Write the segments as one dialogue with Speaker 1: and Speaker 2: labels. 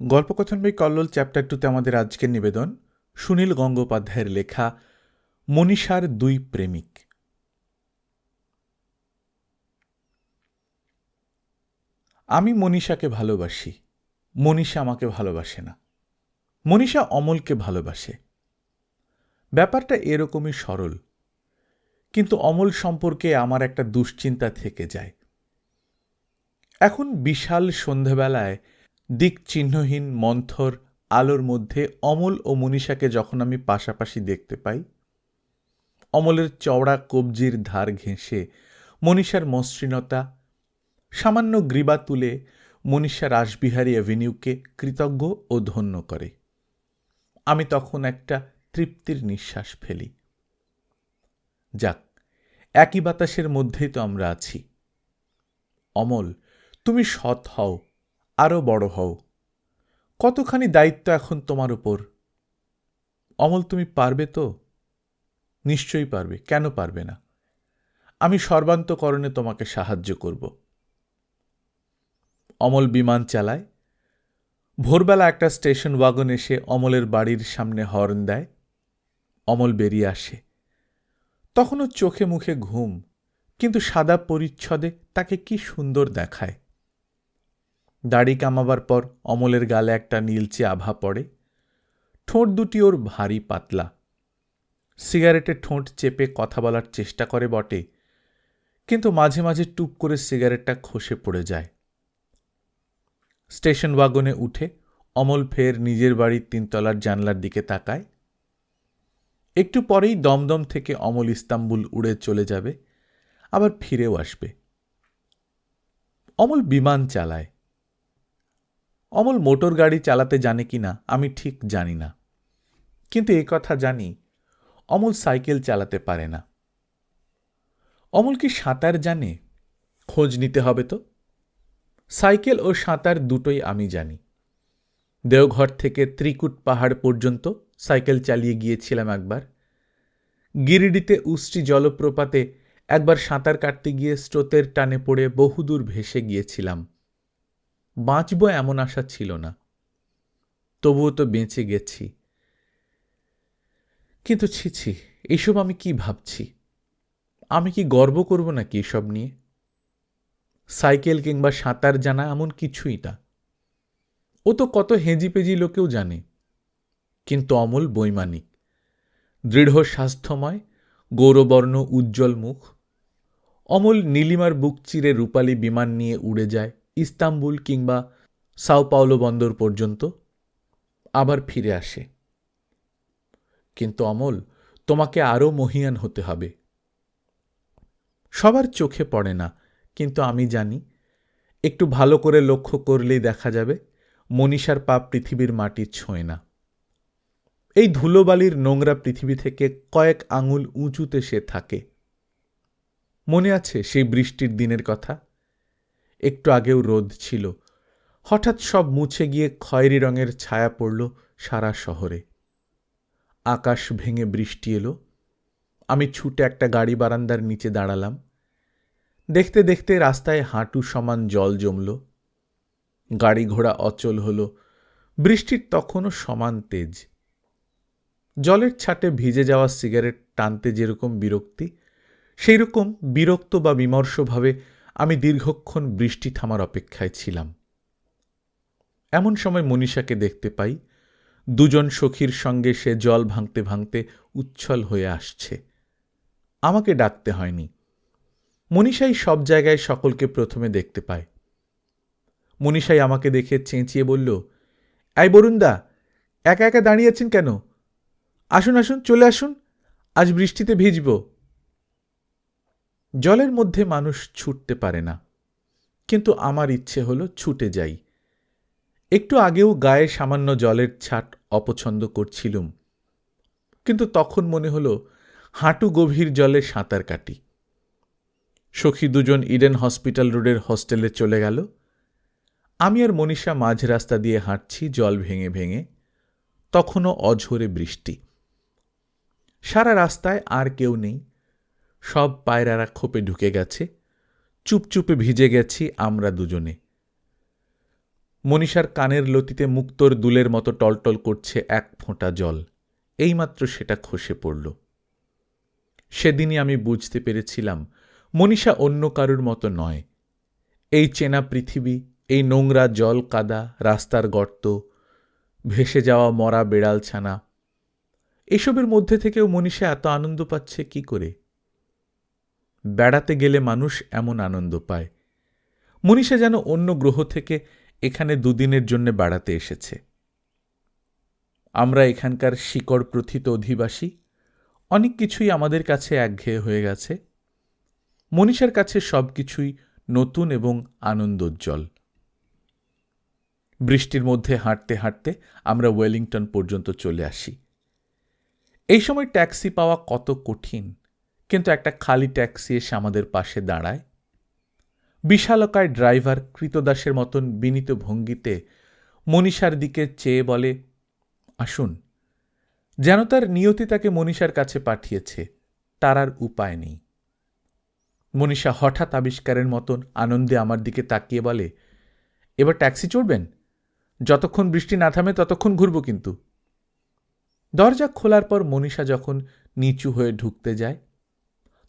Speaker 1: গল্পকথন by Kallol chapter 2তে আমাদের আজকের নিবেদন সুনীল গঙ্গোপাধ্যায়ের লেখা মনীষার দুই প্রেমিক। আমি মনীষাকে ভালোবাসি, মনীষা আমাকে ভালোবাসে না। মনীষা অমলকে ভালোবাসে। ব্যাপারটা এরকমই সরল, কিন্তু অমল সম্পর্কে আমার একটা দুশ্চিন্তা থেকে যায়। এখন বিশাল সন্ধেবেলায় দিকচিহ্নহীন মন্থর আলোর মধ্যে অমল ও মনীষাকে যখন আমি পাশাপাশি দেখতে পাই, অমলের চওড়া কবজির ধার ঘেঁষে মনীষার মসৃণতা সামান্য গ্রীবা তুলে মনীষা রাসবিহারী অ্যাভিনিউকে কৃতজ্ঞ ও ধন্য করে। আমি তখন একটা তৃপ্তির নিঃশ্বাস ফেলি। যাক, একই বাতাসের মধ্যেই তো আমরা আছি। অমল, তুমি সৎ হও, আরও বড় হও। কতখানি দায়িত্ব এখন তোমার উপর। অমল, তুমি পারবে তো? নিশ্চয়ই পারবে, কেন পারবে না? আমি সর্বান্তকরণে তোমাকে সাহায্য করব। অমল বিমান চালায়। ভোরবেলা একটা স্টেশন ওয়াগন এসে অমলের বাড়ির সামনে হর্ন দেয়। অমল বেরিয়ে আসে। তখনও চোখে মুখে ঘুম, কিন্তু সাদা পরিচ্ছদে তাকে কি সুন্দর দেখায়। দাড়ি কামাবার পর অমলের গালে একটা নীলচে আভা পড়ে। ঠোঁট দুটি ওর ভারী পাতলা। সিগারেটে ঠোঁট চেপে কথা বলার চেষ্টা করে বটে, কিন্তু মাঝে মাঝে টুপ করে সিগারেটটা খসে পড়ে যায়। স্টেশন ওয়াগনে উঠে অমল ফের নিজের বাড়ির 3 তলার জানলার দিকে তাকায়। একটু পরেই দমদম থেকে অমল ইস্তাম্বুল উড়ে চলে যাবে, আবার ফিরেও আসবে। অমল বিমান চালায়। অমল মোটর গাড়ি চালাতে জানে কিনা আমি ঠিক জানি না, কিন্তু এই কথা জানি অমল সাইকেল চালাতে পারে না। অমল কি সাঁতার জানে? খোঁজ নিতে হবে তো। সাইকেল ও সাঁতার দুটোই আমি জানি। দেওঘর থেকে ত্রিকুট পাহাড় পর্যন্ত সাইকেল চালিয়ে গিয়েছিলাম একবার। গিরিডিতে উষ্ট্রি জলপ্রপাতে একবার সাঁতার কাটতে গিয়ে স্রোতের টানে পড়ে বহুদূর ভেসে গিয়েছিলাম। বাঁচব এমন আশা ছিল না, তবুও তো বেঁচে গেছি। কিন্তু ছি, এইসব আমি কি ভাবছি? আমি কি গর্ব করব নাকি এসব নিয়ে? সাইকেল কিংবা সাঁতার জানা এমন কিছুই না। ও তো কত হেঁজিপেজি লোকেও জানে। কিন্তু অমল বৈমানিক, দৃঢ় স্বাস্থ্যময়, গৌরবর্ণ উজ্জ্বল মুখ। অমল নীলিমার বুক চিরে রূপালী বিমান নিয়ে উড়ে যায় ইস্তাম্বুল কিংবা সাও পাওলো বন্দর পর্যন্ত, আবার ফিরে আসে। কিন্তু অমল, তোমাকে আরও মহিয়ান হতে হবে। সবার চোখে পড়ে না, কিন্তু আমি জানি, একটু ভালো করে লক্ষ্য করলেই দেখা যাবে মনীষার পা পৃথিবীর মাটি ছোঁয় না। এই ধুলোবালির নোংরা পৃথিবী থেকে কয়েক আঙুল উঁচুতে সে থাকে। মনে আছে সেই বৃষ্টির দিনের কথা? একটু আগেও রোদ ছিল, হঠাৎ সব মুছে গিয়ে খয়েরি রঙের ছায়া পড়ল সারা শহরে। আকাশ ভেঙে বৃষ্টি এলো। আমি ছুটে একটা গাড়ি বারান্দার নিচে দাঁড়ালাম। দেখতে দেখতে রাস্তায় হাঁটু সমান জল জমল। গাড়ি ঘোড়া অচল হলো। বৃষ্টির তখনও সমান তেজ। জলের ছাটে ভিজে যাওয়া সিগারেট টানতে যেরকম বিরক্তি, সেই রকম বিরক্ত বা বিমর্ষভাবে আমি দীর্ঘক্ষণ বৃষ্টি থামার অপেক্ষায় ছিলাম। এমন সময় মনীষাকে দেখতে পাই। দুজন সখীর সঙ্গে সে জল ভাঙতে ভাঙতে উচ্ছল হয়ে আসছে। আমাকে ডাকতে হয়নি। মনীষাই সব জায়গায় সকলকে প্রথমে দেখতে পায়। মনীষাই আমাকে দেখে চেঁচিয়ে বলল, এই বরুণদা, একা একা দাঁড়িয়ে আছেন কেন? আসুন আসুন, চলে আসুন, আজ বৃষ্টিতে ভিজব। জলের মধ্যে মানুষ ছুটতে পারে না, কিন্তু আমার ইচ্ছে হলো ছুটে যাই। একটু আগেও গায়ে সামান্য জলের ছাট অপছন্দ করছিলুম, কিন্তু তখন মনে হলো হাঁটু গভীর জলে সাঁতার কাটি। সখী দুজন ইডেন হসপিটাল রোডের হস্টেলে চলে গেল। আমি আর মনীষা মাঝ রাস্তা দিয়ে হাঁটছি জল ভেঙে ভেঙে। তখনও অঝোরে বৃষ্টি। সারা রাস্তায় আর কেউ নেই। সব পায়রারা খোপে ঢুকে গেছে। চুপচুপে ভিজে গেছি আমরা দুজনে। মনীষার কানের লতিতে মুক্তোর দুলের মতো টলটল করছে এক ফোঁটা জল। এইমাত্র সেটা খসে পড়ল। সেদিনই আমি বুঝতে পেরেছিলাম মনীষা অন্য কারুর মতো নয়। এই চেনা পৃথিবী, এই নোংরা জল কাদা, রাস্তার গর্ত, ভেসে যাওয়া মরা বেড়ালছানা, এসবের মধ্যে থেকেও মনীষা এত আনন্দ পাচ্ছে কি করে? বেড়াতে গেলে মানুষ এমন আনন্দ পায়। মনীষা যেন অন্য গ্রহ থেকে এখানে দুদিনের জন্য বেড়াতে এসেছে। আমরা এখানকার শিকড় প্রথিত অধিবাসী, অনেক কিছুই আমাদের কাছে একঘেয়ে হয়ে গেছে। মনীষার কাছে সব কিছুই নতুন এবং আনন্দোজ্জ্বল। বৃষ্টির মধ্যে হাঁটতে হাঁটতে আমরা ওয়েলিংটন পর্যন্ত চলে আসি। এই সময় ট্যাক্সি পাওয়া কত কঠিন, কিন্তু একটা খালি ট্যাক্সি এসে আমাদের পাশে দাঁড়ায়। বিশালকায় ড্রাইভার কৃতদাসের মতন বিনীত ভঙ্গিতে মনীষার দিকে চেয়ে বলে, আসুন। যেন তার নিয়তি তাকে মনীষার কাছে পাঠিয়েছে, তার আর উপায় নেই। মনীষা হঠাৎ আবিষ্কারের মতন আনন্দে আমার দিকে তাকিয়ে বলে, এবার ট্যাক্সি চড়বেন? যতক্ষণ বৃষ্টি না থামে ততক্ষণ ঘুরব কিন্তু। দরজা খোলার পর মনীষা যখন নিচু হয়ে ঢুকতে যায়,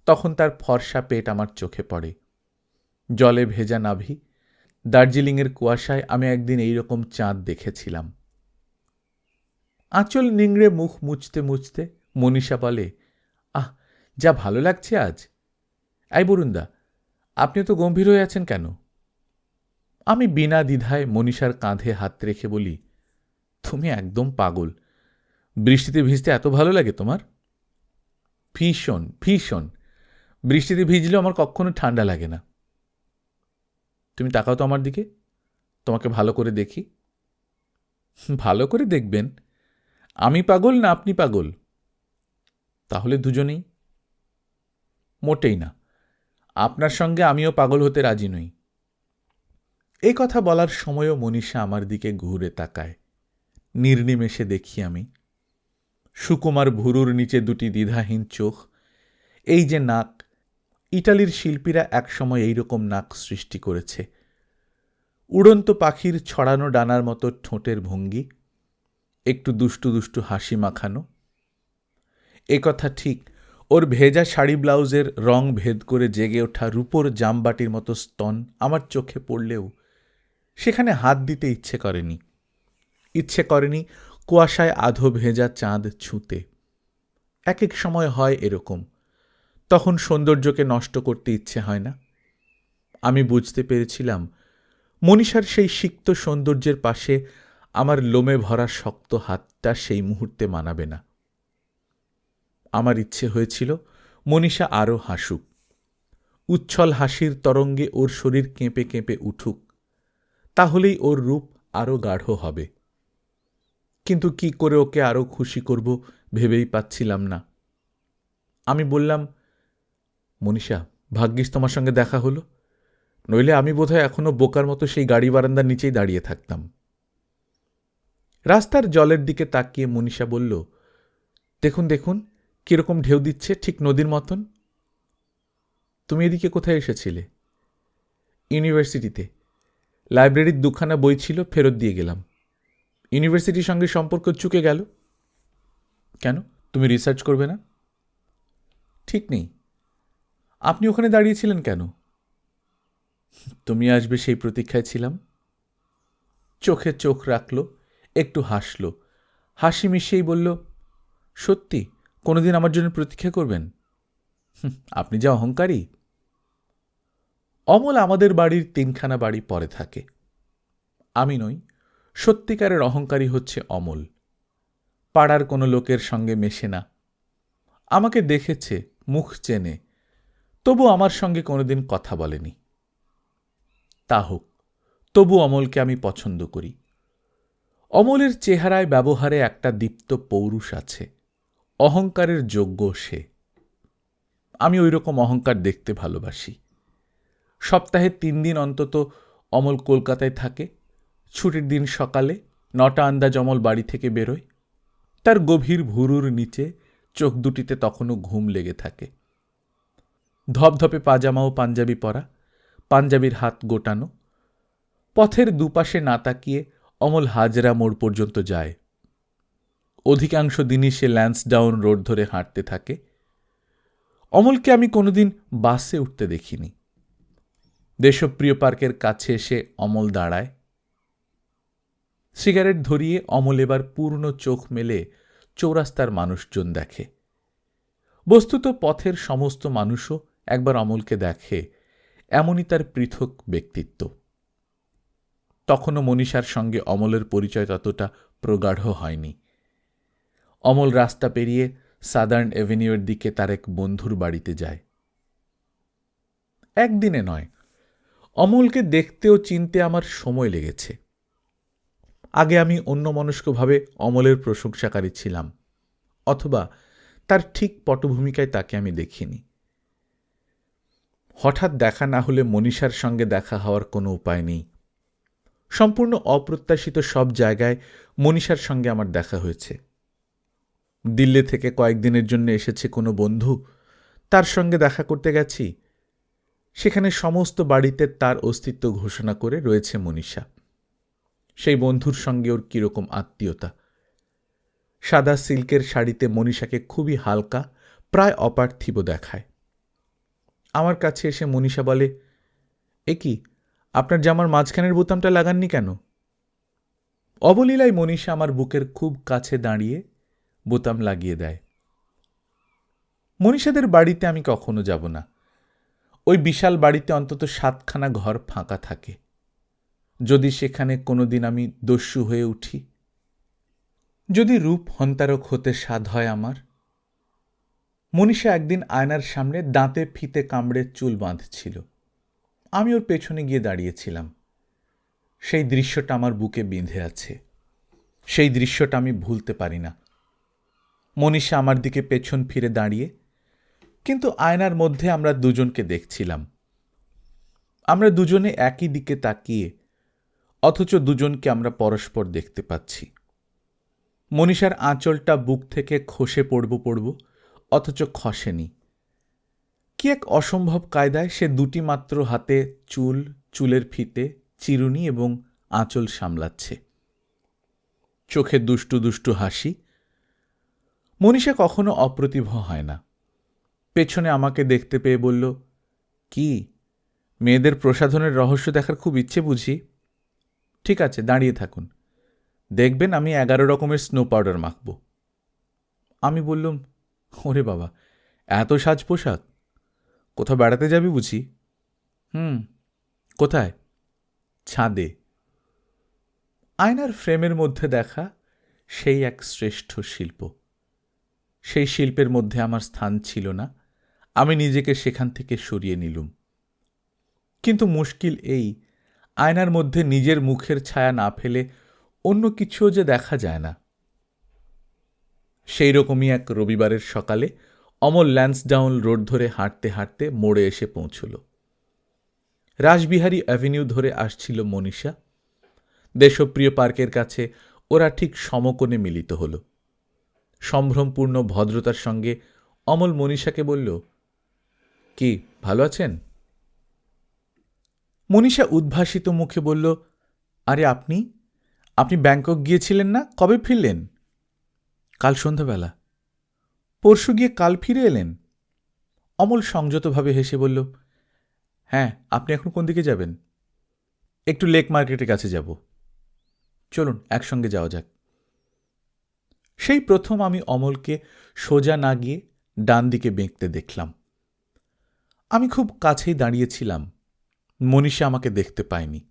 Speaker 1: তখন তার ফর্সা পেট আমার চোখে পড়ে। জলে ভেজা নাভি, দার্জিলিংয়ের কুয়াশায় আমি একদিন এইরকম চাঁদ দেখেছিলাম। আঁচল নিংড়ে মুখ মুছতে মুছতে মনীষা বলে, আহ, যা ভালো লাগছে আজ। এই বরুণদা, আপনি তো গম্ভীর হয়ে আছেন কেন? আমি বিনা দ্বিধায় মনীষার কাঁধে হাত রেখে বলি, তুমি একদম পাগল। বৃষ্টিতে ভিজতে এত ভালো লাগে তোমার? ভীষণ ভীষণ। বৃষ্টিতে ভিজলেও আমার কখনো ঠান্ডা লাগে না। তুমি তাকাও তো আমার দিকে, তোমাকে ভালো করে দেখি। ভালো করে দেখবেন? আমি পাগল না আপনি পাগল? তাহলে দুজনেই। মোটেই না, আপনার সঙ্গে আমিও পাগল হতে রাজি নই। এই কথা বলার সময়ও মনীষা আমার দিকে ঘুরে তাকায়। নির্নিমেষে দেখি আমি সুকুমার ভুরুর নিচে দুটি দ্বিধাহীন চোখ। এই যে নাক, ইটালির শিল্পীরা একসময় এইরকম নাক সৃষ্টি করেছে। উড়ন্ত পাখির ছড়ানো ডানার মতো ঠোঁটের ভঙ্গি, একটু দুষ্টু দুষ্টু হাসি মাখানো। এ কথা ঠিক, ওর ভেজা শাড়ি ব্লাউজের রং ভেদ করে জেগে ওঠা রূপোর জামবাটির মতো স্তন আমার চোখে পড়লেও সেখানে হাত দিতে ইচ্ছে করেনি কুয়াশায় আধো ভেজা চাঁদ ছুঁতে। এক এক সময় হয় এরকম, তখন সৌন্দর্যকে নষ্ট করতে ইচ্ছে হয় না। আমি বুঝতে পেরেছিলাম মনীষার সেই সিক্ত সৌন্দর্যের পাশে আমার লোমে ভরা শক্ত হাতটা সেই মুহূর্তে মানাবে না। আমার ইচ্ছে হয়েছিল মনীষা আরও হাসুক, উচ্ছল হাসির তরঙ্গে ওর শরীর কেঁপে কেঁপে উঠুক, তাহলেই ওর রূপ আরও গাঢ় হবে। কিন্তু কি করে ওকে আরও খুশি করব ভেবেই পাচ্ছিলাম না। আমি বললাম, মনীষা, ভাগ্যিস তোমার সঙ্গে দেখা হলো, নইলে আমি বোধহয় এখনো বোকার মতো সেই গাড়ি বারান্দার নিচেই দাঁড়িয়ে থাকতাম। রাস্তার জলের দিকে তাকিয়ে মনীষা বলল, দেখুন দেখুন কিরকম ঢেউ দিচ্ছে, ঠিক নদীর মতন। তুমি এদিকে কোথায় এসেছিলে? ইউনিভার্সিটিতে। লাইব্রেরির দুখানা বই ছিল, ফেরত দিয়ে গেলাম। ইউনিভার্সিটির সঙ্গে সম্পর্ক চুকে গেল। কেন, তুমি রিসার্চ করবে না? ঠিক নেই। আপনি ওখানে দাঁড়িয়েছিলেন কেন? তুমি আসবে সেই প্রতীক্ষায় ছিলাম। চোখে চোখ রাখল, একটু হাসল, হাসি মিশিয়েই বলল, সত্যি কোনোদিন আমার জন্য প্রতীক্ষা করবেন? আপনি যা অহংকারী। অমল আমাদের বাড়ির তিনখানা বাড়ি পরে থাকে। আমি নই, সত্যিকারের অহংকারী হচ্ছে অমল। পাড়ার কোনো লোকের সঙ্গে মেশে না। আমাকে দেখেছে, মুখ চেনে, তবু আমার সঙ্গে কোনোদিন কথা বলেনি। তা হোক, তবু অমলকে আমি পছন্দ করি। অমলের চেহারায় ব্যবহারে একটা দীপ্ত পৌরুষ আছে। অহংকারের যোগ্য সে। আমি ওই রকম অহংকার দেখতে ভালোবাসি। সপ্তাহে 3 দিন অন্তত অমল কলকাতায় থাকে। ছুটির দিন সকালে 9টা আন্দাজ অমল বাড়ি থেকে বেরোয়। তার গভীর ভুরুর নিচে চোখ দুটিতে তখনও ঘুম লেগে থাকে। ধপধপে পাজামা ও পাঞ্জাবি পরা, পাঞ্জাবির হাত গোটানো, পথের দুপাশে না তাকিয়ে অমল হাজরা মোড় পর্যন্ত যায়। অধিকাংশ দিনই সে ল্যান্সডাউন রোড ধরে হাঁটতে থাকে। অমলকে আমি কোনোদিন বাসে উঠতে দেখিনি। দেশপ্রিয় পার্কের কাছে এসে অমল দাঁড়ায়। সিগারেট ধরিয়ে অমল এবার পূর্ণ চোখ মেলে চৌরাস্তার মানুষজন দেখে। বস্তুত পথের সমস্ত মানুষও একবার অমলকে দেখে, এমনই তার পৃথক ব্যক্তিত্ব। তখনও মনীষার সঙ্গে অমলের পরিচয় ততটা প্রগাঢ় হয়নি। অমল রাস্তা পেরিয়ে সাদার্ন এভিনিউর দিকে তার এক বন্ধুর বাড়িতে যায়। একদিনে নয়, অমলকে দেখতে ও চিনতে আমার সময় লেগেছে। আগে আমি অন্যমনস্কভাবে অমলের প্রশংসাকারী ছিলাম, অথবা তার ঠিক পটভূমিকায় তাকে আমি দেখিনি। হঠাৎ দেখা না হলে মনীষার সঙ্গে দেখা হওয়ার কোনো উপায় নেই। সম্পূর্ণ অপ্রত্যাশিত সব জায়গায় মনীষার সঙ্গে আমার দেখা হয়েছে। দিল্লি থেকে কয়েকদিনের জন্য এসেছে কোনো বন্ধু, তার সঙ্গে দেখা করতে গেছি। সেখানে সমস্ত বাড়িতে তার অস্তিত্ব ঘোষণা করে রয়েছে মনীষা। সেই বন্ধুর সঙ্গে ওর কীরকম আত্মীয়তা। সাদা সিল্কের শাড়িতে মনীষাকে খুবই হালকা, প্রায় অপার্থিব দেখায়। আমার কাছে এসে মনীষা বলে, এ কি, আপনার জামার মাঝখানের বোতামটা লাগাননি কেন? অবলীলায় মনীষা আমার বুকের খুব কাছে দাঁড়িয়ে বোতাম লাগিয়ে দেয়। মনীষাদের বাড়িতে আমি কখনো যাব না। ওই বিশাল বাড়িতে অন্তত 7খানা ঘর ফাঁকা থাকে। যদি সেখানে কোনোদিন আমি দস্যু হয়ে উঠি, যদি রূপ হন্তারক হতে সাধ হয় আমার। মনীষা একদিন আয়নার সামনে দাঁতে ফিতে কামড়ে চুল বাঁধছিল। আমি ওর পেছনে গিয়ে দাঁড়িয়েছিলাম। সেই দৃশ্যটা আমার বুকে বিঁধে আছে। সেই দৃশ্যটা আমি ভুলতে পারি না। মনীষা আমার দিকে পেছন ফিরে দাঁড়িয়ে, কিন্তু আয়নার মধ্যে আমরা দুজনকে দেখছিলাম। আমরা দুজনে একই দিকে তাকিয়ে, অথচ দুজনকে আমরা পরস্পর দেখতে পাচ্ছি। মনীষার আঁচলটা বুক থেকে খসে পড়ব, অথচ খসেনি। কি এক অসম্ভব কায়দায় সে দুটি মাত্র হাতে চুল, চুলের ফিতে, চিরুনি এবং আঁচল সামলাচ্ছে। চোখে দুষ্টু দুষ্টু হাসি। মনীষা কখনো অপ্রতিভ হয় না। পেছনে আমাকে দেখতে পেয়ে বলল, কি, মেয়েদের প্রসাধনের রহস্য দেখার খুব ইচ্ছে বুঝি? ঠিক আছে, দাঁড়িয়ে থাকুন, দেখবেন আমি 11 রকমের স্নো পাউডার মাখব। আমি বললুম, ওরে বাবা, এত সাজ পোশাক! কোথাও বেড়াতে যাবি বুঝি? কোথায়? ছাদে। আয়নার ফ্রেমের মধ্যে দেখা সেই এক শ্রেষ্ঠ শিল্প। সেই শিল্পের মধ্যে আমার স্থান ছিল না। আমি নিজেকে সেখান থেকে সরিয়ে নিলুম। কিন্তু মুশকিল এই, আয়নার মধ্যে নিজের মুখের ছায়া না ফেলে অন্য কিছুও যে দেখা যায় না। সেই রকমই এক রবিবারের সকালে অমল ল্যান্সডাউন রোড ধরে হাঁটতে হাঁটতে মোড়ে এসে পৌঁছল। রাসবিহারী অ্যাভিনিউ ধরে আসছিল মনীষা। দেশপ্রিয় পার্কের কাছে ওরা ঠিক সমকোণে মিলিত হল। সম্ভ্রমপূর্ণ ভদ্রতার সঙ্গে অমল মনীষাকে বলল, কি, ভালো আছেন? মনীষা উদ্ভাসিত মুখে বলল, আরে আপনি ব্যাংকক গিয়েছিলেন না? কবে ফিরলেন? কাল সন্ধ্যাবেলা। পরশু গিয়ে কাল ফিরে এলেন? অমল সংযতভাবে হেসে বলল, হ্যাঁ। আপনি এখন কোন দিকে যাবেন? একটু লেক মার্কেটের কাছে যাব। চলুন একসঙ্গে যাওয়া যাক। সেই প্রথম আমি অমলকে সোজা না গিয়ে ডান দিকে বেঁকতে দেখলাম। আমি খুব কাছেই দাঁড়িয়েছিলাম। মনীষা আমাকে দেখতে পায়নি।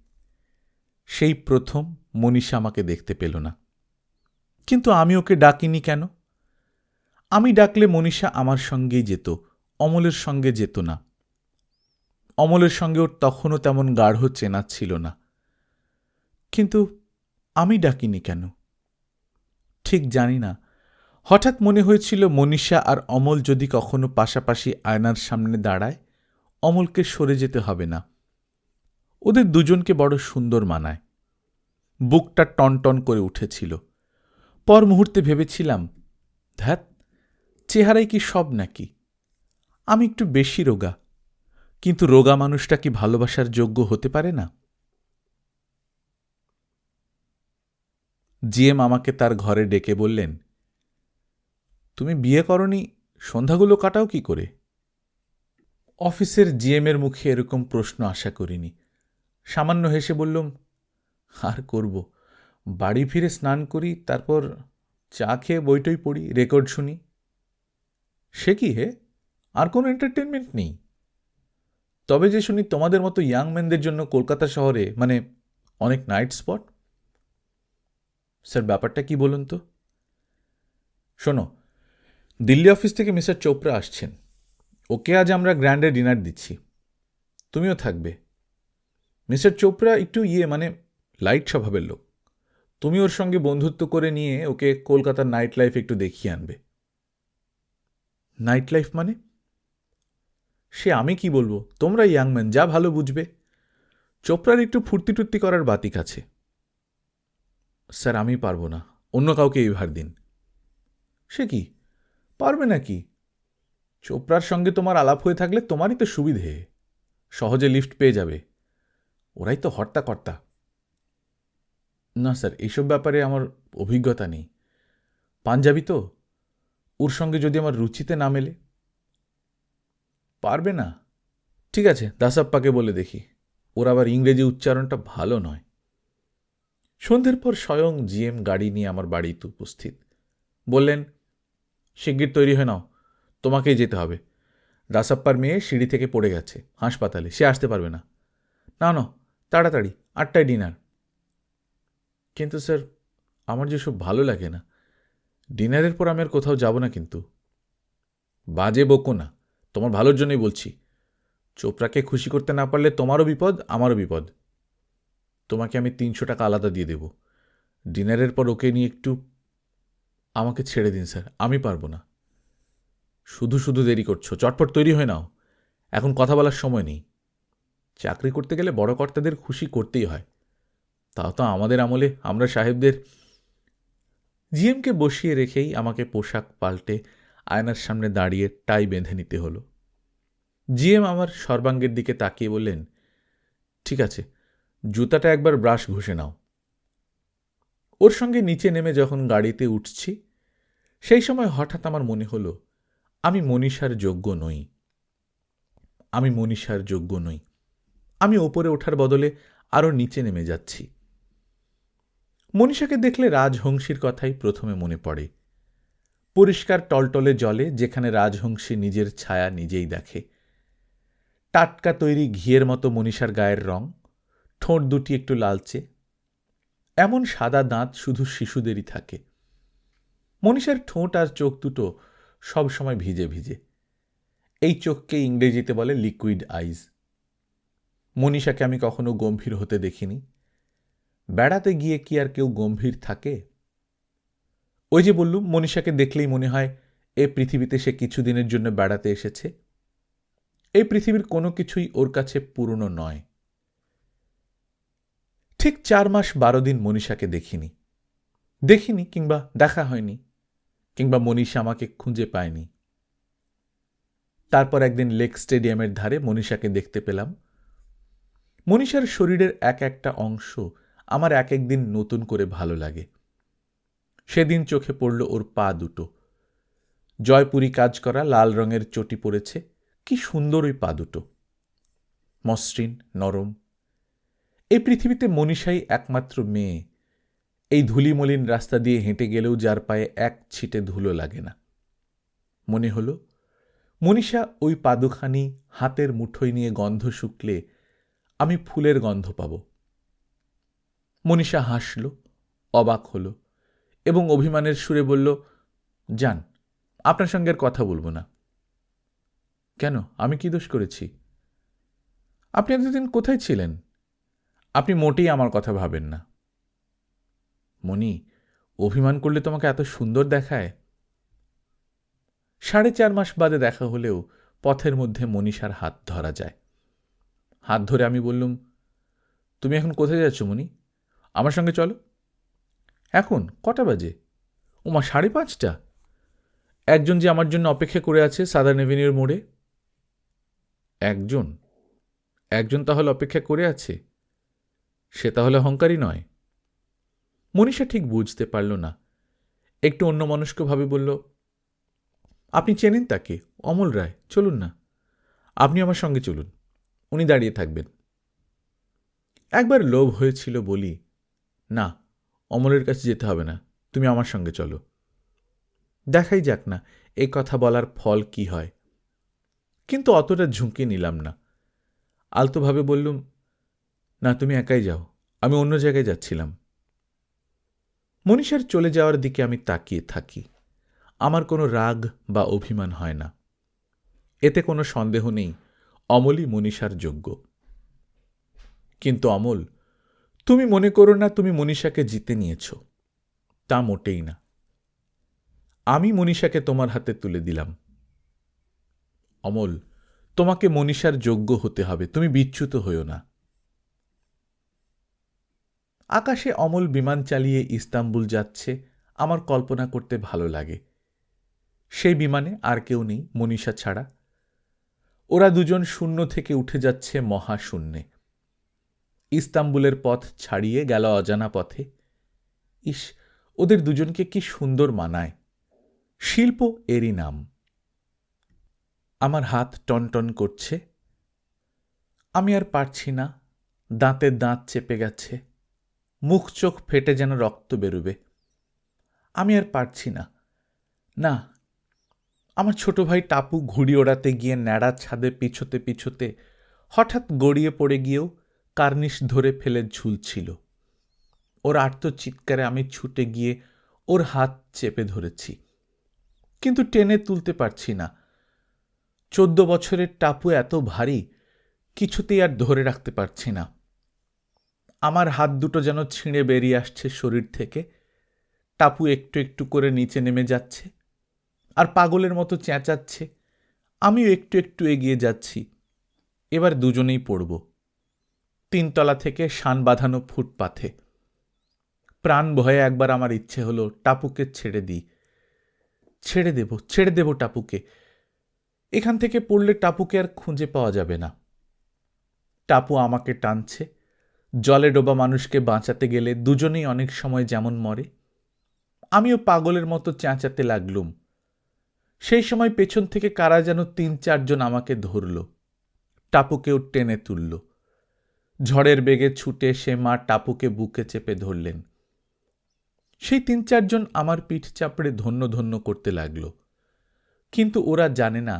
Speaker 1: সেই প্রথম মনীষা আমাকে দেখতে পেল না। কিন্তু আমি ওকে ডাকিনি কেন? আমি ডাকলে মনীষা আমার সঙ্গেই যেত, অমলের সঙ্গে যেত না। অমলের সঙ্গে ওর তখনও তেমন গাঢ় চেনা ছিল না। কিন্তু আমি ডাকিনি কেন? ঠিক জানি না। হঠাৎ মনে হয়েছিল মনীষা আর অমল যদি কখনো পাশাপাশি আয়নার সামনে দাঁড়ায়, অমলকে সরে যেতে হবে না। ওদের দুজনকে বড় সুন্দর মানায়। বুকটা টনটন করে উঠেছিল। পর মুহূর্তে ভেবেছিলাম, ধ্যাৎ, চেহারাই কি সব নাকি? আমি একটু বেশি রোগা, কিন্তু রোগা মানুষটা কি ভালোবাসার যোগ্য হতে পারে না? জিএম আমাকে তার ঘরে ডেকে বললেন, তুমি বিয়ে করনি, সন্ধ্যাগুলো কাটাও কি করে? অফিসের জিএমের মুখে এরকম প্রশ্ন আশা করিনি। সামান্য হেসে বললুম, আর করব, বাড়ি ফিরে স্নান করি, তারপর চা খেয়ে বইটই পড়ি, রেকর্ড শুনি। সে কি হে, আর কোনো এন্টারটেনমেন্ট নেই? তবে যে শুনি তোমাদের মতো ইয়াং ম্যানদের জন্য কলকাতা শহরে অনেক নাইট স্পট। স্যার, ব্যাপারটা কি বলুন তো? শোনো, দিল্লি অফিস থেকে মিস্টার চোপড়া আসছেন। ওকে আজ আমরা গ্র্যান্ডে ডিনার দিচ্ছি, তুমিও থাকবে। মিস্টার চোপড়া একটু লাইট স্বভাবের লোক। তুমি ওর সঙ্গে বন্ধুত্ব করে নিয়ে ওকে কলকাতার নাইট লাইফ একটু দেখিয়ে আনবে। নাইট লাইফ মানে? সে আমি কি বলবো, তোমরা ইয়াংম্যান যা ভালো বুঝবে। চোপড়ার একটু ফুর্তি টুর্তি করার বাতিক আছে। স্যার, আমি পারবো না, অন্য কাউকে এই ভার দিন। সে কি, পারবে নাকি? চোপড়ার সঙ্গে তোমার আলাপ হয়ে থাকলে তোমারই তো সুবিধে, সহজে লিফট পেয়ে যাবে। ওরাই তো হর্তাকর্তা। না স্যার, এইসব ব্যাপারে আমার অভিজ্ঞতা নেই। পাঞ্জাবি তো, ওর সঙ্গে যদি আমার রুচিতে না মেলে। পারবে না? ঠিক আছে, দাসাপ্পাকে বলে দেখি, ওর আবার ইংরেজি উচ্চারণটা ভালো নয়। সন্ধ্যের পর স্বয়ং জিএম গাড়ি নিয়ে আমার বাড়িতে উপস্থিত। বললেন, শিগগির তৈরি হয়ে নাও, তোমাকেই যেতে হবে। দাসাপ্পার মেয়ে সিঁড়ি থেকে পড়ে গেছে হাসপাতালে, সে আসতে পারবে না। না না, তাড়াতাড়ি, 8টায় ডিনার। কিন্তু স্যার, আমার যেসব ভালো লাগে না, ডিনারের পর আমি আর কোথাও যাব না। কিন্তু বাজে বকো না, তোমার ভালোর জন্যই বলছি। চোপড়াকে খুশি করতে না পারলে তোমারও বিপদ, আমারও বিপদ। তোমাকে আমি 300 টাকা আলাদা দিয়ে দেব। ডিনারের পর ওকে নিয়ে একটু। আমাকে ছেড়ে দিন স্যার, আমি পারবো না। শুধু শুধু দেরি করছো, চটপট তৈরি হয়ে নাও, এখন কথা বলার সময় নেই। চাকরি করতে গেলে বড় কর্তাদের খুশি করতেই হয়, তাও তো আমাদের আমলে আমরা সাহেবদের। জিএমকে বসিয়ে রেখেই আমাকে পোশাক পাল্টে আয়নার সামনে দাঁড়িয়ে টাই বেঁধে নিতে হলো। জিএম আমার সর্বাঙ্গের দিকে তাকিয়ে বললেন, ঠিক আছে, জুতাটা একবার ব্রাশ ঘষে নাও। ওর সঙ্গে নিচে নেমে যখন গাড়িতে উঠছি, সেই সময় হঠাৎ আমার মনে হলো আমি মনীষার যোগ্য নই। আমি মনীষার যোগ্য নই। আমি ওপরে ওঠার বদলে আরও নিচে নেমে যাচ্ছি। মনীষাকে দেখলে রাজহংসীর কথাই প্রথমে মনে পড়ে। পরিষ্কার টলটলে জলে, যেখানে রাজহংসী নিজের ছায়া নিজেই দেখে। টাটকা তৈরি ঘিয়ের মতো মনীষার গায়ের রং, ঠোঁট দুটি একটু লালচে। এমন সাদা দাঁত শুধু শিশুদেরই থাকে। মনীষার ঠোঁট আর চোখ দুটো সব সময় ভিজে ভিজে। এই চোখকে ইংরেজিতে বলে লিকুইড আইজ। মনীষাকে আমি কখনো গম্ভীর হতে দেখিনি। বেড়াতে গিয়ে কি আর কেউ গম্ভীর থাকে? ওই যে বললুম, মনীষাকে দেখলেই মনে হয় এ পৃথিবীতে সে কিছুদিনের জন্য বেড়াতে এসেছে। এই পৃথিবীর কোনো কিছুই ওর কাছে পুরনো নয়। ঠিক 4 মাস 12 দিন মনীষাকে দেখিনি কিংবা দেখা হয়নি, কিংবা মনীষা আমাকে খুঁজে পায়নি। তারপর একদিন লেক স্টেডিয়ামের ধারে মনীষাকে দেখতে পেলাম। মনীষার শরীরের এক একটা অংশ আমার এক একদিন নতুন করে ভালো লাগে। সেদিন চোখে পড়ল ওর পা দুটো। জয়পুরি কাজ করা লাল রঙের চটি পড়েছে, কি সুন্দর ওই পা দুটো, মসৃণ নরম। এই পৃথিবীতে মনীষাই একমাত্র মেয়ে, এই ধুলিমলিন রাস্তা দিয়ে হেঁটে গেলেও যার পায়ে এক ছিটে ধুলো লাগে না। মনে হল মনীষা ওই পাদুখানি হাতের মুঠোয় নিয়ে গন্ধ শুকলে আমি ফুলের গন্ধ পাব। মনীষা হাসল, অবাক হল এবং অভিমানের সুরে বলল, যান, আপনার সঙ্গে আর কথা বলবো না। কেন, আমি কি দোষ করেছি? আপনি এতদিন কোথায় ছিলেন? আপনি মোটেই আমার কথা ভাবেন না। মণি, অভিমান করলে তোমাকে এত সুন্দর দেখায়? 4.5 মাস বাদে দেখা হলেও পথের মধ্যে মনীষার হাত ধরা যায়। হাত ধরে আমি বললুম, তুমি এখন কোথায় যাচ্ছ মণি? আমার সঙ্গে চলো। এখন কটা বাজে? ওমা, 5:30? একজন যে আমার জন্য অপেক্ষা করে আছে সাদার্ন এভিনিউর মোড়ে। একজন? একজন তাহলে অপেক্ষা করে আছে? সে তাহলে অহংকারী নয়? মনীষা ঠিক বুঝতে পারল না, একটু অন্যমনস্কভাবে বলল, আপনি চেনেন তাকে? অমল রায়, চলুন না, আপনি আমার সঙ্গে চলুন, উনি দাঁড়িয়ে থাকবেন। একবার লোভ হয়েছিল বলি, না, অমলের কাছে যেতে হবে না, তুমি আমার সঙ্গে চলো, দেখাই যাক না এই কথা বলার ফল কি হয়। কিন্তু অতটা ঝুঁকি নিলাম না, আলতোভাবে বললুম, না, তুমি একাই যাও, আমি অন্য জায়গায় যাচ্ছিলাম। মনীষার চলে যাওয়ার দিকে আমি তাকিয়ে থাকি। আমার কোনো রাগ বা অভিমান হয় না, এতে কোনো সন্দেহ নেই অমলই মনীষার যোগ্য। কিন্তু অমল, তুমি মনে করো না তুমি মনীষাকে জিতে নিয়েছ, তা মোটেই না। আমি মনীষাকে তোমার হাতে তুলে দিলাম। অমল, তোমাকে মনীষার যোগ্য হতে হবে, তুমি বিচ্যুত হইও না। আকাশে অমল বিমান চালিয়ে ইস্তাম্বুল যাচ্ছে আমার কল্পনা করতে ভালো লাগে। সেই বিমানে আর কেউ নেই মনীষা ছাড়া। ওরা দুজন শূন্য থেকে উঠে যাচ্ছে মহাশূন্যে। ইস্তাম্বুলের পথ ছাড়িয়ে গেল অজানা পথে। ইস, ওদের দুজনকে কি সুন্দর মানায়। শিল্প এরই নাম। আমার হাত টনটন করছে। আমি আর পারছি না, দাঁতে দাঁত চেপে গেছে, মুখ চোখ ফেটে যেন রক্ত বেরোবে। আমি আর পারছি না। না, আমার ছোট ভাই টাপু ঘুড়ি ওড়াতে গিয়ে ন্যাড়া ছাদে পিছোতে পিছোতে হঠাৎ গড়িয়ে পড়ে গিয়েও কার্নিশ ধরে ফেলে ঝুলছিল। ওর আর্তচিৎকারে আমি ছুটে গিয়ে ওর হাত চেপে ধরেছি, কিন্তু টেনে তুলতে পারছি না। 14 বছরের টাপু এত ভারী, কিছুতেই আর ধরে রাখতে পারছি না। আমার হাত দুটো যেন ছিঁড়ে বেরিয়ে আসছে শরীর থেকে। টাপু একটু একটু করে নিচে নেমে যাচ্ছে আর পাগলের মতো চেঁচাচ্ছে। আমিও একটু একটু এগিয়ে যাচ্ছি। এবার দুজনেই পড়ব। 3 তলা থেকে শান বাঁধানো ফুটপাথে। প্রাণ ভয়ে একবার আমার ইচ্ছে হলো টাপুকে ছেড়ে দিই। ছেড়ে দেব টাপুকে। এখান থেকে পড়লে টাপুকে আর খুঁজে পাওয়া যাবে না। টাপু আমাকে টানছে। জলে ডোবা মানুষকে বাঁচাতে গেলে দুজনেই অনেক সময় যেমন মরে, আমিও পাগলের মতো চেঁচাতে লাগলুম। সেই সময় পেছন থেকে কারা যেন 3-4 জন আমাকে ধরল, টাপুকেও টেনে তুলল। ঝড়ের বেগে ছুটে সে মা টাপুকে বুকে চেপে ধরলেন। সেই 3-4 জন আমার পিঠ চাপড়ে ধন্য ধন্য করতে লাগল। কিন্তু ওরা জানে না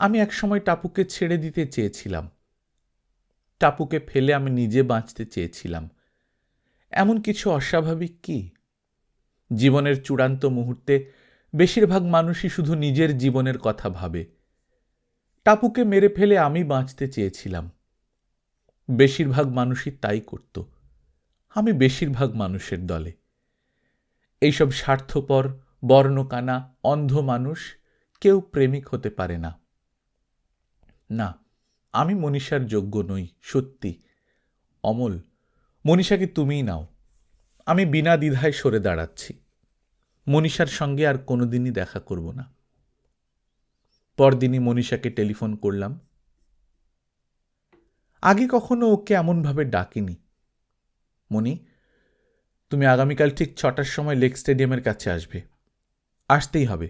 Speaker 1: আমি একসময় টাপুকে ছেড়ে দিতে চেয়েছিলাম। টাপুকে ফেলে আমি নিজে বাঁচতে চেয়েছিলাম। এমন কিছু অস্বাভাবিক কি? জীবনের চূড়ান্ত মুহূর্তে বেশিরভাগ মানুষই শুধু নিজের জীবনের কথা ভাবে। টাপুকে মেরে ফেলে আমি বাঁচতে চেয়েছিলাম। বেশিরভাগ মানুষই তাই করত। আমি বেশিরভাগ মানুষের দলে। এইসব স্বার্থপর, বর্ণকানা, অন্ধ মানুষ কেউ প্রেমিক হতে পারে না। না, আমি মনীষার যোগ্য নই, সত্যি। অমল, মনীষাকে তুমিই নাও। আমি বিনা দ্বিধায় সরে দাঁড়াচ্ছি। মনীষার সঙ্গে আর কোনোদিনই দেখা করব না। পরদিনই মনীষাকে টেলিফোন করলাম। আগে কখনো ওকে এমনভাবে ডাকিনি। মণি, তুমি আগামীকাল ঠিক 6টার সময় লেক স্টেডিয়ামের কাছে আসবে। আসতেই হবে।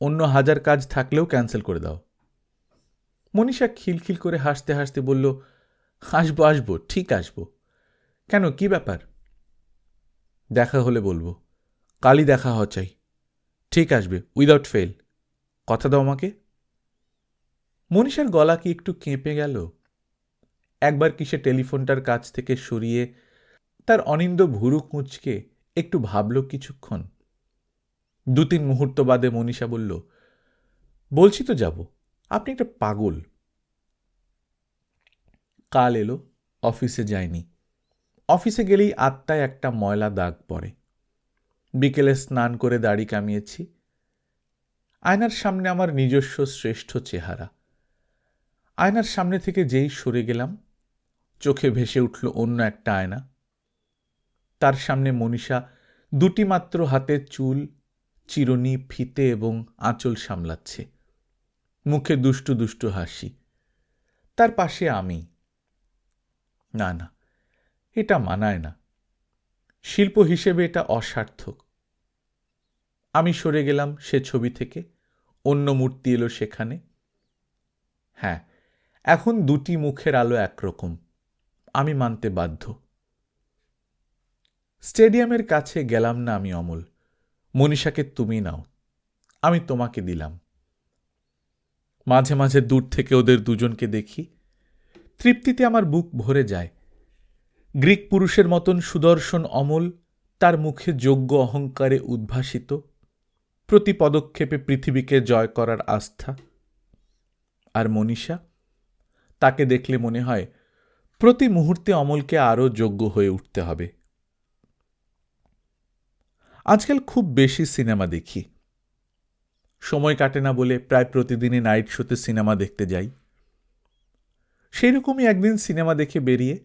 Speaker 1: অন্য 1000 কাজ থাকলেও ক্যান্সেল করে দাও। মনীষা খিলখিল করে হাসতে হাসতে বলল, আসবো, ঠিক আসবো। কেন, কি ব্যাপার? দেখা হলে বলবো। কালই দেখা হওয়া চাই। ঠিক আসবে, উইদাউট ফেল। কথা দাও আমাকে। মনীষার গলা কি একটু কেঁপে গেল। একবার কি সে টেলিফোনটার কাছ থেকে সরিয়ে তার অনিন্দ ভুরু কুঁচকে একটু ভাবল কিছুক্ষণ। 2-3 মুহূর্ত বাদে মনীষা বলল, বলছি তো যাব, আপনি একটা পাগল। কাল এলো, অফিসে যায়নি। অফিসে গেলেই আত্মায় একটা ময়লা দাগ পড়ে। বিকেলে স্নান করে দাড়ি কামিয়েছি। আয়নার সামনে আমার নিজস্ব শ্রেষ্ঠ চেহারা। আয়নার সামনে থেকে যেই সরে গেলাম, চোখে ভেসে উঠল অন্য একটা আয়না। তার সামনে মনীষা 2টি মাত্র হাতের চুল, চিরুনি, ফিতে এবং আঁচল সামলাচ্ছে। মুখে দুষ্টু দুষ্টু হাসি। তার পাশে আমি। না, এটা মানায় না। শিল্প হিসেবে এটা অসার্থক। আমি সরে গেলাম সে ছবি থেকে, অন্য মূর্তি এলো সেখানে। হ্যাঁ, এখন দুটি মুখের আলো একরকম, আমি মানতে বাধ্য। স্টেডিয়ামের কাছে গেলাম না আমি অমল। মনীষাকে তুমি নাও, আমি তোমাকে দিলাম। মাঝে মাঝে দূর থেকে ওদের দুজনকে দেখি, তৃপ্তিতে আমার বুক ভরে যায়। গ্রিক পুরুষের মতন সুদর্শন অমল, তার মুখে যোগ্য অহংকারে উদ্ভাসিত, প্রতি পদক্ষেপে পৃথিবীকে জয় করার আস্থা। আর মনীষা, তাকে দেখলে মনে হয় প্রতি মুহূর্তে অমলকে আরও যোগ্য হয়ে উঠতে হবে। আজকাল খুব বেশি সিনেমা দেখি। সময় কাটে না বলে প্রায় প্রতিদিনই নাইট শোতে সিনেমা দেখতে যাই। সেইরকমই একদিন সিনেমা দেখে বেরিয়ে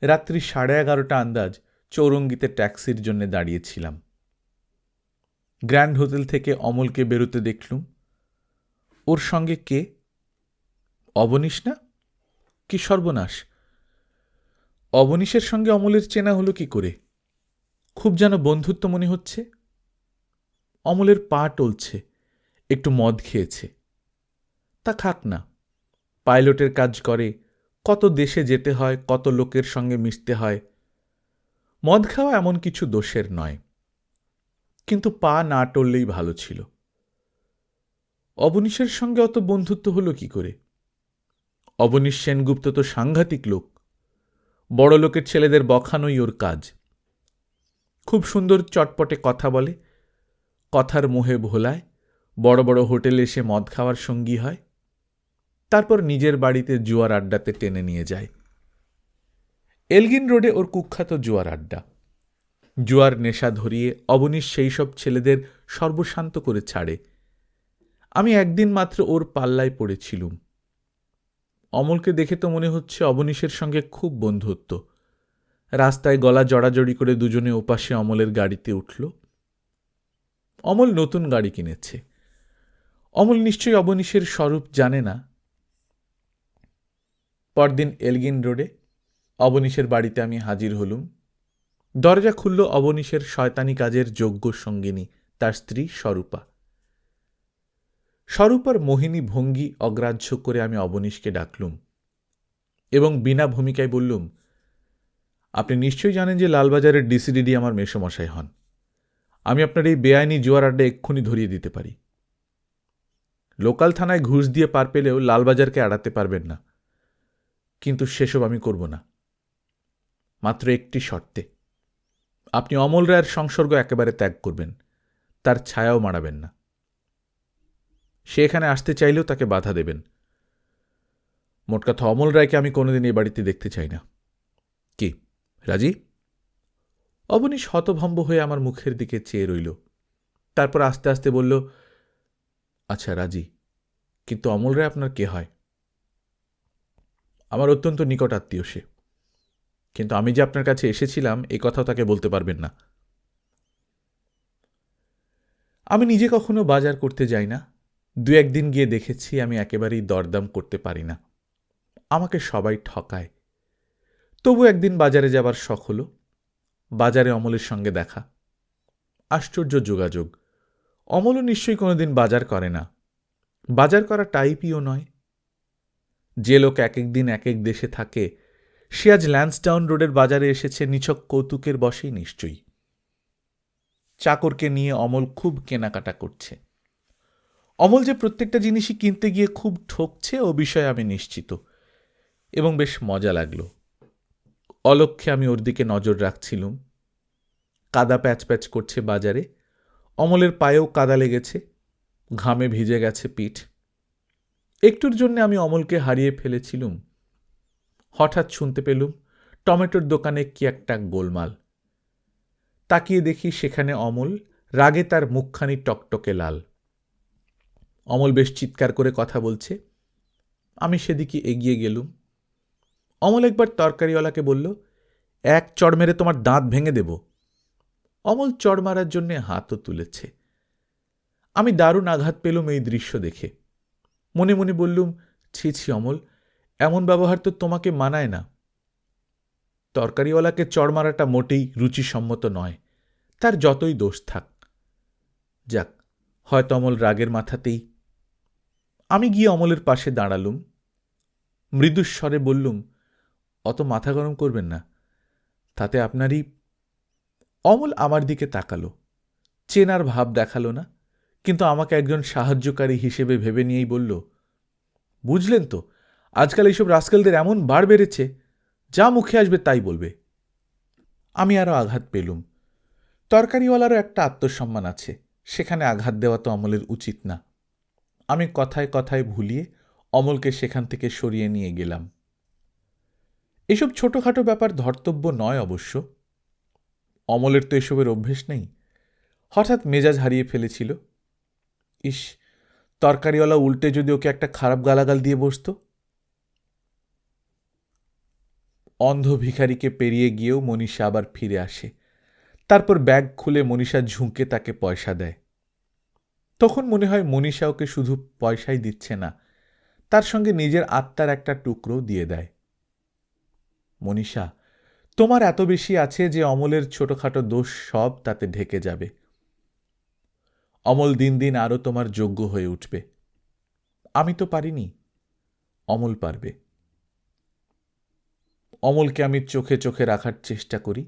Speaker 1: রাত্রি 11:30 আন্দাজ চৌরঙ্গিতে ট্যাক্সির জন্য দাঁড়িয়েছিলাম। গ্র্যান্ড হোটেল থেকে অমলকে বেরোতে দেখলুম। ওর সঙ্গে কে? অবনীশ না? কি সর্বনাশ! অবনীশের সঙ্গে অমলের চেনা হলো কি করে? খুব যেন বন্ধুত্ব মনে হচ্ছে। অমলের পা টলছে, একটু মদ খেয়েছে। তা খাক না, পাইলটের কাজ করে, কত দেশে যেতে হয়, কত লোকের সঙ্গে মিশতে হয়। মদ খাওয়া এমন কিছু দোষের নয়, কিন্তু পা না টললেই ভালো ছিল। অবনীশের সঙ্গে অত বন্ধুত্ব হলো কি করে? অবনীশ সেনগুপ্ত তো সাংঘাতিক লোক, বড় লোকের ছেলেদের বখানোই ওর কাজ। খুব সুন্দর চটপটে কথা বলে, কথার মোহে ভোলায়, বড় বড় হোটেলে এসে মদ খাওয়ার সঙ্গী হয়, তারপর নিজের বাড়িতে জুয়ার আড্ডাতে টেনে নিয়ে যায়। এলগিন রোডে ওর কুখ্যাত জুয়ার আড্ডা। জুয়ার নেশা ধরিয়ে অবনীশ সেই সব ছেলেদের সর্বশান্ত করে ছাড়ে। আমি একদিন মাত্র ওর পাল্লায় পড়েছিলুম। অমলকে দেখে তো মনে হচ্ছে অবনীশের সঙ্গে খুব বন্ধুত্ব। রাস্তায় গলা জড়াজড়ি করে দুজনে ওপাশে অমলের গাড়িতে উঠল। অমল নতুন গাড়ি কিনেছে। অমল নিশ্চয়ই অবনীশের স্বরূপ জানে না। পরদিন এলগিন রোডে অবনীশের বাড়িতে আমি হাজির হলুম। দরজা খুলল অবনীশের শয়তানি কাজের যোগ্য সঙ্গিনী, তার স্ত্রী স্বরূপা। স্বরূপার মোহিনী ভঙ্গি অগ্রাহ্য করে আমি অবনীশকে ডাকলুম এবং বিনা ভূমিকায় বললুম, আপনি নিশ্চয়ই জানেন যে লালবাজারের ডিসিডিডি আমার মেসোমশাই হন। আমি আপনার এই বেআইনি জুয়ার আড্ডা এক্ষুনি ধরিয়ে দিতে পারি। লোকাল থানায় ঘুষ দিয়ে পার পেলেও লালবাজারকে এড়াতে পারবেন না, কিন্তু সেসব আমি করব না। মাত্র একটি শর্তে, আপনি অমল রায়ের সংসর্গ একেবারে ত্যাগ করবেন, তার ছায়াও মাড়াবেন না। সে এখানে আসতে চাইলেও তাকে বাধা দেবেন। মোট কথা, অমল রায়কে আমি কোনোদিন এই বাড়িতে দেখতে চাই না। কি রাজি? অবনীশ হতভম্ব হয়ে আমার মুখের দিকে চেয়ে রইল। তারপর আস্তে আস্তে বলল, আচ্ছা রাজি, কিন্তু অমল রায় আপনার কে হয়? আমার অত্যন্ত নিকট আত্মীয় সে, কিন্তু আমি যে আপনার কাছে এসেছিলাম এ কথাও তাকে বলতে পারবেন না। আমি নিজে কখনো বাজার করতে যাই না। দু একদিন গিয়ে দেখেছি আমি একেবারেই দরদাম করতে পারি না, আমাকে সবাই ঠকায়। তবু একদিন বাজারে যাবার শখ হলো। বাজারে অমলের সঙ্গে দেখা। আশ্চর্য যোগাযোগ। অমলও নিশ্চয়ই কোনোদিন বাজার করে না, বাজার করা টাইপইও নয়। যে লোক এক এক দিন এক এক দেশে থাকে, সে আজ ল্যান্সডাউন রোডের বাজারে এসেছে নিছক কৌতুকের বশেই নিশ্চয়ই। চাকরকে নিয়ে অমল খুব কেনাকাটা করছে। অমল যে প্রত্যেকটা জিনিসই কিনতে গিয়ে খুব ঠকছে ও বিষয়ে আমি নিশ্চিত, এবং বেশ মজা লাগলো। অলক্ষ্যে আমি ওর দিকে নজর রাখছিলুম। কাদা প্যাচ প্যাচ করছে বাজারে, অমলের পায়েও কাদা লেগেছে, ঘামে ভিজে গেছে পিঠ। একটুর জন্য আমি অমলকে হারিয়ে ফেলেছিলুম। হঠাৎ শুনতে পেলুম টমেটোর দোকানে কি একটা গোলমাল। তাকিয়ে দেখি সেখানে অমল, রাগে তার মুখখানি টকটকে লাল। অমল বেশ চিৎকার করে কথা বলছে। আমি সেদিকে এগিয়ে গেলুম। অমল একবার তরকারিওয়ালাকে বলল, এক চড় মেরে তোমার দাঁত ভেঙে দেব। অমল চড় মারার জন্যে হাতও তুলেছে। আমি দারুণ আঘাত পেলুম এই দৃশ্য দেখে। মনে মনে বললুম, ছি ছি অমল, এমন ব্যবহার তো তোমাকে মানায় না। তরকারিওয়ালাকে চড় মারাটা মোটেই রুচিসম্মত নয়, তার যতই দোষ থাক। যাক, হয়তো অমল রাগের মাথাতেই। আমি গিয়ে অমলের পাশে দাঁড়ালুম, মৃদুস্বরে বললুম, অত মাথা গরম করবেন না, তাতে আপনারই। অমল আমার দিকে তাকালো, চেনার ভাব দেখালো না, কিন্তু আমাকে একজন সাহায্যকারী হিসেবে ভেবে নিয়েই বলল, বুঝলেন তো, আজকাল এইসব রাস্কেলদের এমন বাড় বেড়েছে, যা মুখে আসবে তাই বলবে। আমি আরও আঘাত পেলুম। তরকারিওয়ালারও একটা আত্মসম্মান আছে, সেখানে আঘাত দেওয়া তো অমলের উচিত না। আমি কথায় কথায় ভুলিয়ে অমলকে সেখান থেকে সরিয়ে নিয়ে গেলাম। এসব ছোটখাটো ব্যাপার ধর্তব্য নয় অবশ্য। অমলের তো এসবের অভ্যেস নেই, হঠাৎ মেজাজ হারিয়ে ফেলেছিল। ইস, তরকারিওয়ালা উল্টে যদি ওকে একটা খারাপ গালাগাল দিয়ে বসত। অন্ধ ভিখারিকে পেরিয়ে গিয়েও মনীষা আবার ফিরে আসে, তারপর ব্যাগ খুলে মনীষা ঝুঁকে তাকে পয়সা দেয়। তখন মনে হয় মনীষা ওকে শুধু পয়সাই দিচ্ছে না, তার সঙ্গে নিজের আত্মার একটা টুকরো দিয়ে দেয়। মনীষা, তোমার এত বেশি আছে যে অমলের ছোটখাটো দোষ সব তাতে ঢেকে যাবে। অমল দিন দিন আরও তোমার যোগ্য হয়ে উঠবে। আমি তো পারিনি, অমল পারবে। অমলকে আমি চোখে চোখে রাখার চেষ্টা করি,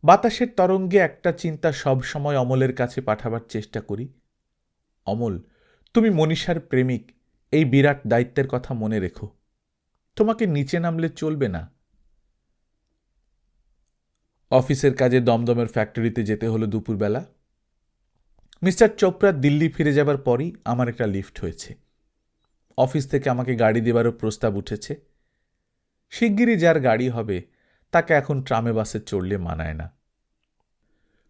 Speaker 1: বাতাসের তরঙ্গে একটা চিন্তা সব সময় অমলের কাছে পাঠাবার চেষ্টা করি। অমল, তুমি মনীষার প্রেমিক, এই বিরাট দায়িত্বের কথা মনে রেখো। তোমাকে নিচে নামলে চলবে না। অফিসের কাজে দমদমের ফ্যাক্টরিতে যেতে হলো দুপুরবেলা। মিস্টার চোপড়া দিল্লি ফিরে যাবার পরই আমার একটা লিফট হয়েছে। অফিস থেকে আমাকে গাড়ি দেবারও প্রস্তাব উঠেছে। শিগগিরই যার গাড়ি হবে তাকে এখন ট্রামে বাসে চড়লে মানায় না।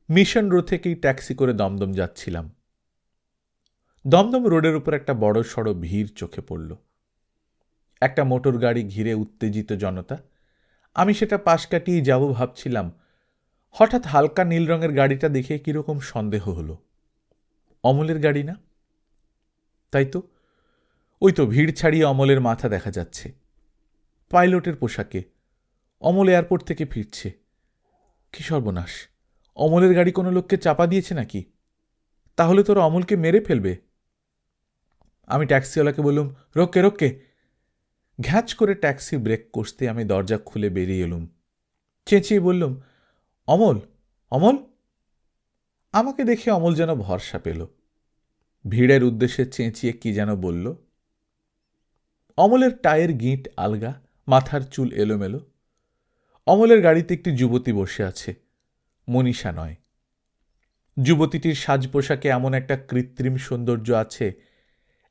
Speaker 1: মিশন রোড থেকেই ট্যাক্সি করে দমদম যাচ্ছিলাম। দমদম রোডের উপর একটা বড় সড়ো ভিড় চোখে পড়ল। একটা মোটর গাড়ি ঘিরে উত্তেজিত জনতা। আমি সেটা পাশ কাটিয়ে যাব ভাবছিলাম, হঠাৎ হালকা নীল রঙের গাড়িটা দেখে কিরকম সন্দেহ হলো। অমলের গাড়ি না? তাই তো, ওই তো ভিড় ছাড়িয়ে অমলের মাথা দেখা যাচ্ছে, পাইলটের পোশাকে। অমল এয়ারপোর্ট থেকে ফিরছে। কি সর্বনাশ, অমলের গাড়ি কোনো লোককে চাপা দিয়েছে নাকি? তাহলে তোরা অমলকে মেরে ফেলবে। আমি ট্যাক্সিওয়ালাকে বললুম, রোক্কে রোক্কে। ঘ্যাঁচ করে ট্যাক্সি ব্রেক কষতে আমি দরজা খুলে বেরিয়ে এলুম। চেঁচিয়ে বললুম, অমল, অমল। আমাকে দেখে অমল যেন ভরসা পেল, ভিড়ের উদ্দেশ্যে চেঁচিয়ে কি যেন বলল। অমলের টায়ের গিঁট আলগা, মাথার চুল এলোমেলো। অমলের গাড়িতে একটি যুবতী বসে আছে, মনীষা নয়। যুবতীটির সাজ পোশাকে এমন একটা কৃত্রিম সৌন্দর্য আছে,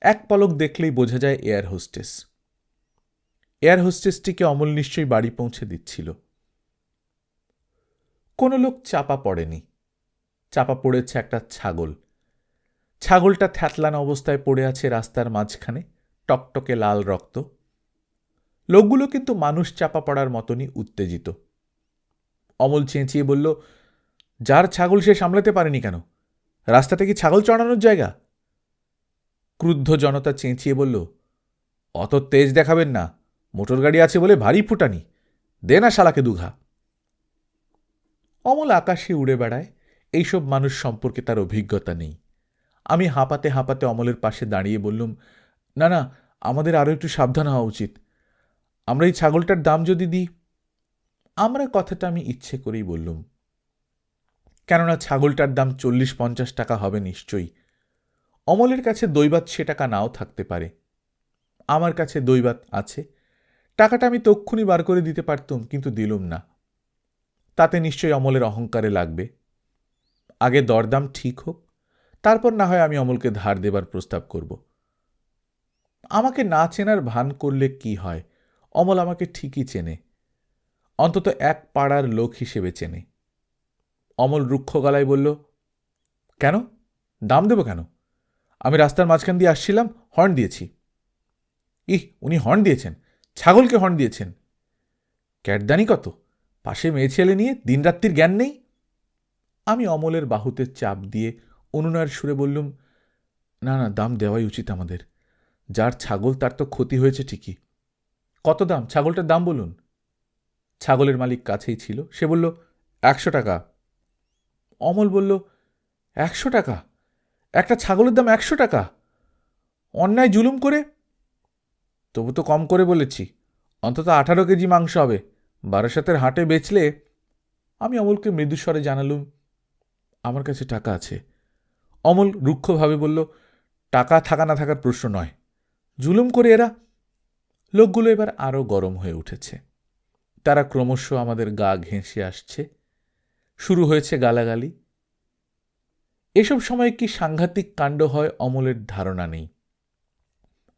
Speaker 1: এক পলক দেখলেই বোঝা যায় এয়ার হোস্টেস। এয়ার হোস্টেসটিকে অমল নিশ্চয়ই বাড়ি পৌঁছে দিচ্ছিল। কোনো লোক চাপা পড়েনি, চাপা পড়েছে একটা ছাগল। ছাগলটা থ্যাতলান অবস্থায় পড়ে আছে রাস্তার মাঝখানে, টকটকে লাল রক্ত। লোকগুলো কিন্তু মানুষ চাপা পড়ার মতনই উত্তেজিত। অমল চেঁচিয়ে বলল, যার ছাগল সে সামলাতে পারেনি কেন? রাস্তাটা কি ছাগল চড়ানোর জায়গা? ক্রুদ্ধ জনতা চেঁচিয়ে বলল, অত তেজ দেখাবেন না, মোটর গাড়ি আছে বলে ভারী ফুটানি, দে না শালাকে দুঘা। অমল আকাশে উড়ে বেড়ায়, এইসব মানুষ সম্পর্কে তার অভিজ্ঞতা নেই। আমি হাঁপাতে হাঁপাতে অমলের পাশে দাঁড়িয়ে বললুম, না না, আমাদের আরও একটু সাবধান হওয়া উচিত। আমরা এই ছাগলটার দাম যদি দিই। আমরা কথাটা আমি ইচ্ছে করেই বললুম, কেননা ছাগলটার দাম 40-50 টাকা হবে নিশ্চয়ই। অমলের কাছে দৈবাত সে টাকা নাও থাকতে পারে, আমার কাছে দৈবাত আছে। টাকাটা আমি তক্ষুনি বার করে দিতে পারতুম, কিন্তু দিলুম না। তাতে নিশ্চয়ই অমলের অহংকারে লাগবে। আগে দরদাম ঠিক হোক, তারপর না হয় আমি অমলকে ধার দেবার প্রস্তাব করব। আমাকে না চেনার ভান করলে কি হয়, অমল আমাকে ঠিকই চেনে, অন্তত এক পাড়ার লোক হিসেবে চেনে। অমল রুক্ষ গলায় বলল, কেন দাম দেব কেন? আমি রাস্তার মাঝখান দিয়ে আসছিলাম, হর্ন দিয়েছি। উনি হর্ন দিয়েছেন? ছাগলকে হর্ন দিয়েছেন? ক্যাটদানি কত, পাশে মেয়ে ছেলে নিয়ে দিনরাত্রির জ্ঞান নেই। আমি অমলের বাহুতে চাপ দিয়ে অনুনয়ের সুরে বললুম, না না, দাম দেওয়াই উচিত আমাদের। যার ছাগল তার তো ক্ষতি হয়েছে ঠিকই। কত দাম? ছাগলটার দাম বলুন। ছাগলের মালিক কাছেই ছিল। সে বলল, 100 টাকা। অমল বলল, 100 টাকা? একটা ছাগলের দাম 100 টাকা? অন্যায় জুলুম করে। তবু তো কম করে বলেছি, অন্তত 18 কেজি মাংস হবে, বারাসাতের হাটে বেচলে। আমি অমলকে মৃদুস্বরে জানালুম, আমার কাছে টাকা আছে। অমল রুক্ষভাবে বলল, টাকা থাকা না থাকার প্রশ্ন নয়, জুলুম করে এরা। লোকগুলো এবার আরও গরম হয়ে উঠেছে। তারা ক্রমশ আমাদের গা ঘেঁষে আসছে। শুরু হয়েছে গালাগালি। এসব সময় কি সাংঘাতিক কাণ্ড হয় অমলের ধারণা নেই।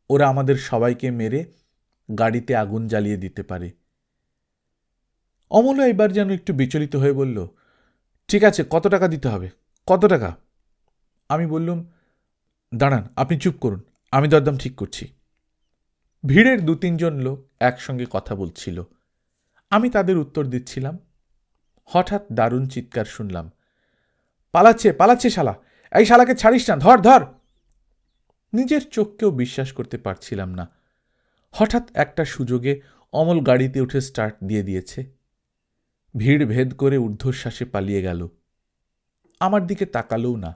Speaker 1: ওরা আমাদের সবাইকে মেরে গাড়িতে আগুন জ্বালিয়ে দিতে পারে। অমলও এবার যেন একটু বিচলিত হয়ে বলল, ঠিক আছে, কত টাকা দিতে হবে, কত টাকা? আমি বললুম, দাঁড়ান, আপনি চুপ করুন, আমি দরদাম ঠিক করছি। ভিড়ের 2-3 জন লোক একসঙ্গে কথা বলছিল। আমি তাদের উত্তর দিচ্ছিলাম। হঠাৎ দারুণ চিৎকার শুনলাম, পালাচ্ছে, পালাচ্ছে শালা, এই শালাকে ছাড়িস না, ধর ধর। নিজের চোখকেও বিশ্বাস করতে পারছিলাম না। হঠাৎ একটা সুযোগে অমল গাড়িতে উঠে স্টার্ট দিয়ে দিয়েছে। ভিড় ভেদ করে ঊর্ধ্বশ্বাসে পালিয়ে গেল। আমার দিকে তাকালোও না।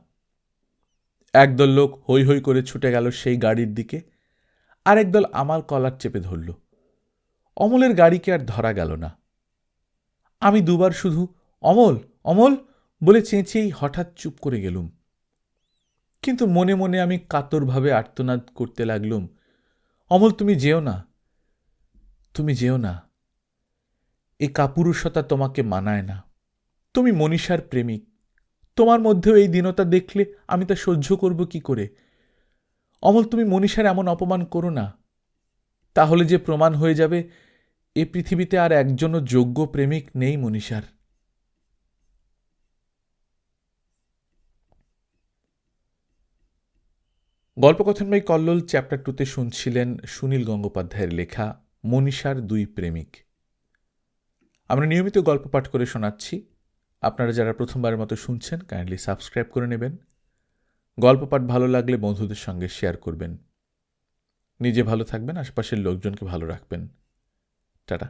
Speaker 1: একদল লোক হৈ হৈ করে ছুটে গেল সেই গাড়ির দিকে, আর একদল আমার কলার চেপে ধরল। অমলের গাড়িকে আর ধরা গেল না। আমি দুবার শুধু অমল অমল বলে চেঁচিয়েই হঠাৎ চুপ করে গেলুম। কিন্তু মনে মনে আমি কাতরভাবে আর্তনাদ করতে লাগলুম, অমল, তুমি যেও না, তুমি যেও না। এ কাপুরুষতা তোমাকে মানায় না। তুমি মনীষার প্রেমিক। তোমার মধ্যেও এই দীনতা দেখলে আমি তা সহ্য করব কি করে? অমল, তুমি মনীষার এমন অপমান করো না। তাহলে যে প্রমাণ হয়ে যাবে এ পৃথিবীতে আর একজনও যোগ্য প্রেমিক নেই মনীষার। গল্পকথন বাই কল্লোল চ্যাপ্টার 2তে শুনছিলেন সুনীল গঙ্গোপাধ্যায়ের লেখা মনীষার 2 প্রেমিক। আমরা নিয়মিত গল্প পাঠ করে শোনাচ্ছি। আপনারা যারা প্রথমবারের মতো শুনছেন, কাইন্ডলি সাবস্ক্রাইব করে নেবেন। গল্প পাঠ ভালো লাগলে বন্ধুদের সঙ্গে শেয়ার করবেন। নিজে ভালো থাকবেন, আশপাশের লোকজনকে ভালো রাখবেন। টাটা।